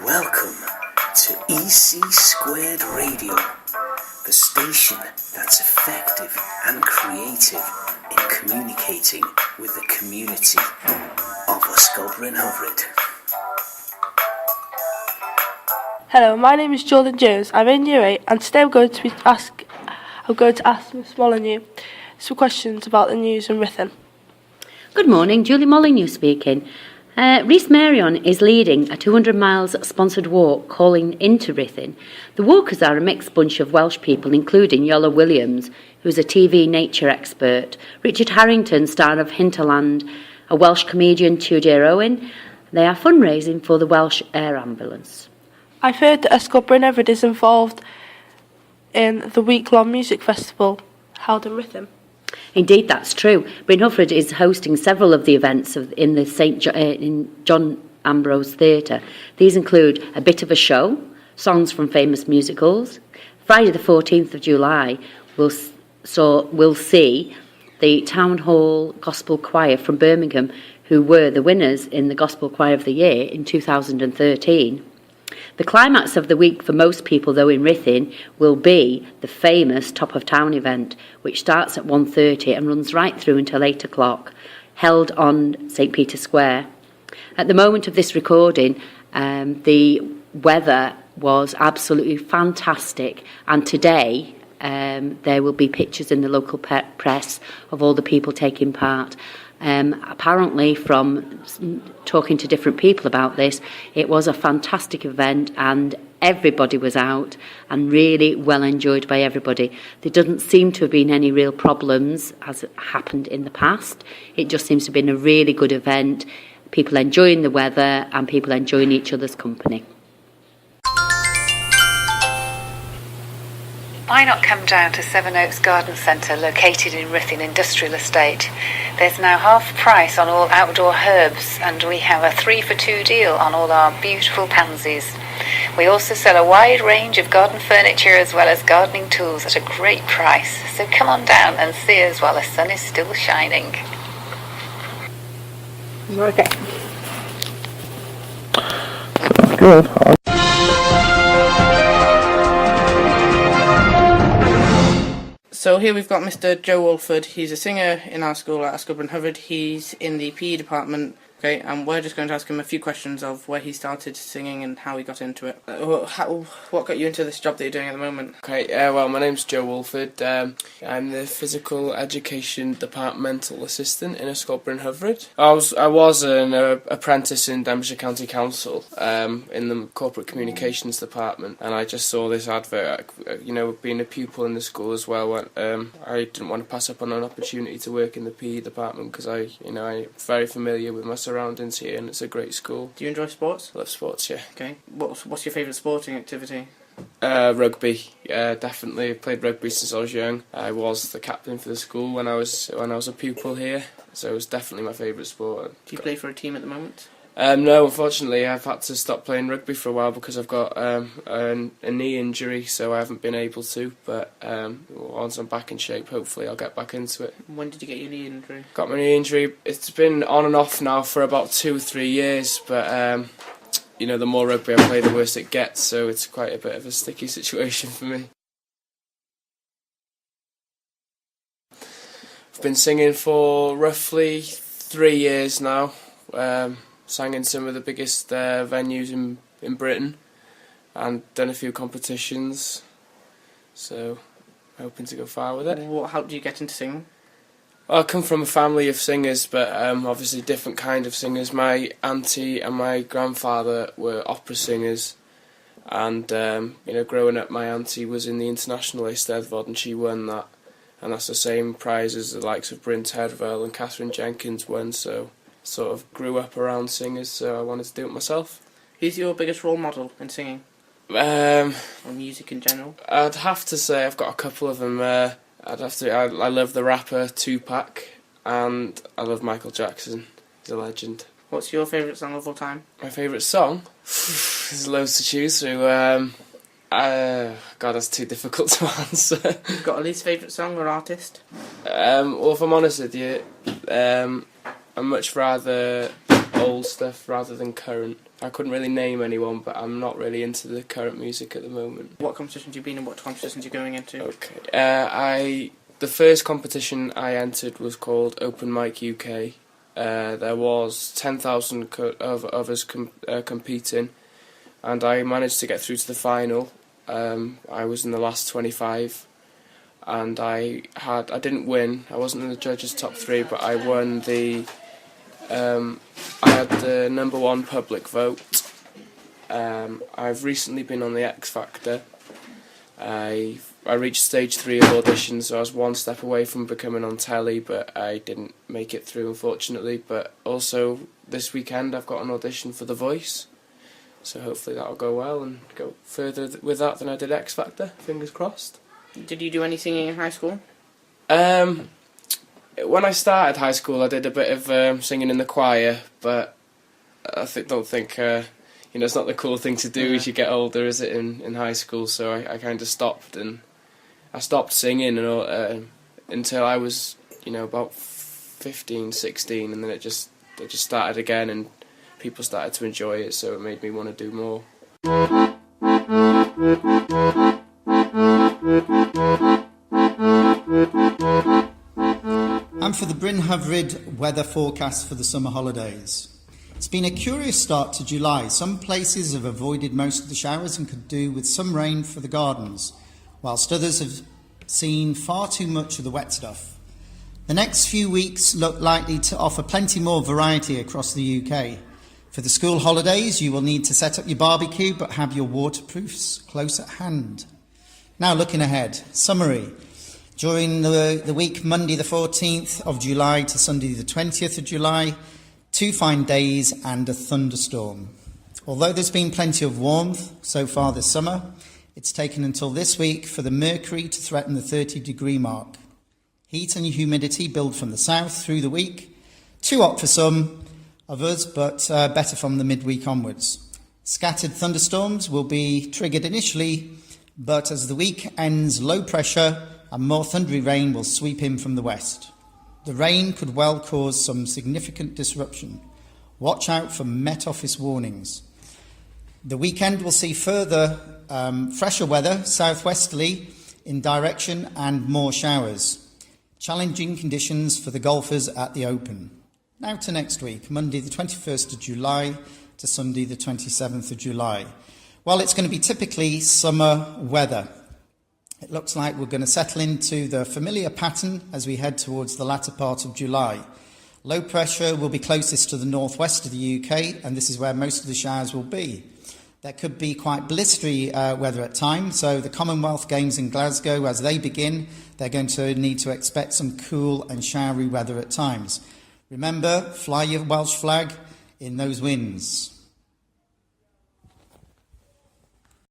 Welcome to EC² Radio, the station that's effective and creative in communicating with the community of Ysgol Brynhyfryd. Hello, my name is Jordan Jones. I'm in Year 8 and today I'm going to ask Miss Molyneux some questions about the news in Ruthin. Good morning, Julie Molyneux speaking. Rhys Marion is leading a 200 miles sponsored walk calling into Ruthin. The walkers are a mixed bunch of Welsh people, including Yola Williams, who is a TV nature expert, Richard Harrington, star of Hinterland, a Welsh comedian, Tudur Owen. They are fundraising for the Welsh Air Ambulance. I've heard that Ysgol Brynhyfryd is involved in the week-long music festival held in Ruthin. Indeed, that's true. Brynhyfryd is hosting several of the events in the in John Ambrose Theatre. These include a bit of a show, songs from famous musicals. Friday the 14th of July, we'll see the Town Hall Gospel Choir from Birmingham, who were the winners in the Gospel Choir of the Year in 2013. The climax of the week for most people, though, in Ruthin will be the famous Top of Town event, which starts at 1:30 and runs right through until 8 o'clock, held on St Peter's Square. At the moment of this recording, the weather was absolutely fantastic, and today there will be pictures in the local press of all the people taking part. Apparently, from talking to different people about this, it was a fantastic event and everybody was out and really well enjoyed by everybody. There doesn't seem to have been any real problems as happened in the past. It just seems to have been a really good event, people enjoying the weather and people enjoying each other's company. Why not come down to Seven Oaks Garden Centre, located in Ruthin Industrial Estate? There's now half price on all outdoor herbs, and we have a 3 for 2 deal on all our beautiful pansies. We also sell a wide range of garden furniture as well as gardening tools at a great price. So come on down and see us while the sun is still shining. Okay. Good. So here we've got Mr. Joe Walford. He's a singer in our school at Ysgol Brynhyfryd. He's in the PE department. Okay, and we're just going to ask him a few questions of where he started singing and how he got into it. What got you into this job that you're doing at the moment? Okay, well, my name's Joe Walford. I'm the physical education departmental assistant in Ysgol Brynhyfryd. I was an apprentice in Denbighshire County Council in the corporate communications department, and I just saw this advert. Being a pupil in the school as well, I didn't want to pass up on an opportunity to work in the PE department because I'm very familiar with my surroundings here, and it's a great school. Do you enjoy sports? I love sports, yeah. Okay. What's your favourite sporting activity? Rugby. Definitely. I played rugby since I was young. I was the captain for the school when I was a pupil here, so it was definitely my favourite sport. Do you play for a team at the moment? No, unfortunately, I've had to stop playing rugby for a while because I've got a knee injury, so I haven't been able to. But once I'm back in shape, hopefully I'll get back into it. When did you get your knee injury? Got my knee injury. It's been on and off now for about 2 or 3 years, but the more rugby I play, the worse it gets. So it's quite a bit of a sticky situation for me. I've been singing for roughly 3 years now. Sang in some of the biggest venues in Britain and done a few competitions, so hoping to go far with it. What helped you get into singing? Well, I come from a family of singers, but obviously different kind of singers. My auntie and my grandfather were opera singers, and growing up, my auntie was in the International Eisteddfod and she won that, and that's the same prize as the likes of Bryn Terfel and Catherine Jenkins won, so sort of grew up around singers, so I wanted to do it myself. Who's your biggest role model in singing? Or music in general? I'd have to say I've got a couple of them. I love the rapper Tupac, and I love Michael Jackson. He's a legend. What's your favourite song of all time? My favourite song? There's loads to choose through. God, that's too difficult to answer. You've got a least favourite song or artist? Well, if I'm honest with you, I'd much rather old stuff rather than current. I couldn't really name anyone, but I'm not really into the current music at the moment. What competitions have you been in? What competitions are you going into? Okay. The first competition I entered was called Open Mic UK. There was 10,000 of us competing, and I managed to get through to the final. I was in the last 25, and I didn't win. I wasn't in the judges' top 3, but I won the. I had the #1 public vote. I've recently been on the X Factor. I reached stage 3 of auditions, so I was one step away from becoming on telly, but I didn't make it through, unfortunately. But also this weekend I've got an audition for The Voice, so hopefully that'll go well and go further with that than I did X Factor. Fingers crossed. Did you do any singing in high school? When I started high school, I did a bit of singing in the choir, but don't think it's not the cool thing to do as you get older, is it? In high school, so I kind of stopped, and I stopped singing until I was about 15, 16, and then it just started again, and people started to enjoy it, so it made me want to do more. And for the Brynhyfryd weather forecast for the summer holidays. It's been a curious start to July. Some places have avoided most of the showers and could do with some rain for the gardens, whilst others have seen far too much of the wet stuff. The next few weeks look likely to offer plenty more variety across the UK. For the school holidays, you will need to set up your barbecue, but have your waterproofs close at hand. Now looking ahead, summary. During the week Monday the 14th of July to Sunday the 20th of July, 2 fine days and a thunderstorm. Although there's been plenty of warmth so far this summer, it's taken until this week for the mercury to threaten the 30-degree mark. Heat and humidity build from the south through the week, too hot for some of us, but better from the midweek onwards. Scattered thunderstorms will be triggered initially, but as the week ends, low pressure and more thundery rain will sweep in from the west. The rain could well cause some significant disruption. Watch out for Met Office warnings. The weekend will see further fresher weather, southwesterly in direction, and more showers. Challenging conditions for the golfers at the Open. Now to next week, Monday the 21st of July to Sunday the 27th of July. Well, it's going to be typically summer weather. It looks like we're going to settle into the familiar pattern as we head towards the latter part of July. Low pressure will be closest to the northwest of the UK, and this is where most of the showers will be. There could be quite blistery weather at times, so the Commonwealth Games in Glasgow, as they begin, they're going to need to expect some cool and showery weather at times. Remember, fly your Welsh flag in those winds.